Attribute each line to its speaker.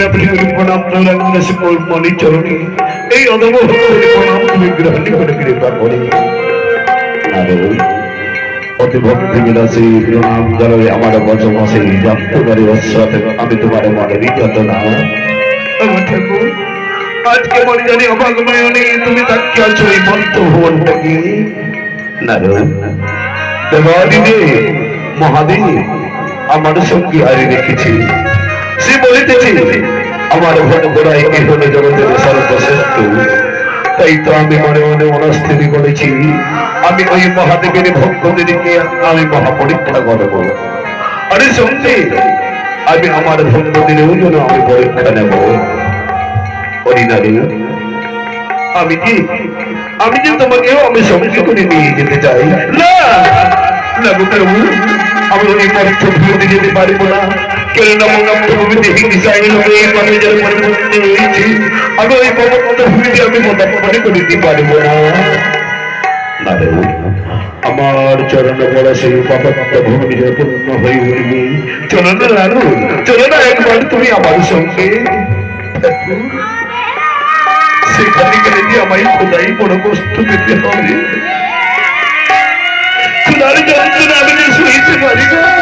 Speaker 1: প্রণাম মনি চরণী এই অদমন প্রণাম তুমি গ্রহণ করে কৃপা করে অতি ভক্তি বিলাসী প্রণাম জানাই আমার বচমাসে জানতে পারি অশ্বাতে আমি তোমার মনে বিগত না ঠাকুর আজকে মনে জানি অবাক নয়নে তুমি তাকে আছো এই মন্ত্র ভুবনটাকে নারায়ণ দেবাদিদে মহাদেব আমার সঙ্গে হারিয়ে রেখেছি সে বলিতেছে আমার ভোট গোড়ায় এ হলো জগতের সর্বশ্রেষ্ঠ তাই তো আমি মনে মনে মনস্থিতি করেছি আমি ওই মহাদেবের ভক্তদেরকে আমি মহাপরীক্ষা করবো আরে সঙ্গে আমি আমার ভক্তদেরও যেন আমি পরীক্ষা নেব হরিনারী আমি যে তোমাকেও আমি সঙ্গে করে নিয়ে যেতে চাই না না প্রভু আমি ওই পরীক্ষা ভুলে যেতে পারবো না কেননা মঙ্গলভূমিতে হিংসাহীন হয়ে এই মানুষের পরিবর্তন হয়েছি আমি ওই পরবর্তী ভূমিতে আমি মনে করিতে পারবো না আমার চরণ বলা সেই পাপাত্ম ভূমি পূর্ণ হয়ে উঠবে চলো না লালু চলো না একবার তুমি আমার সঙ্গে সেখানে গেলে যে আমায় খোদাই বড় কষ্ট পেতে হবে খোদার যন্ত্রণা আমি যে শুইতে পারি না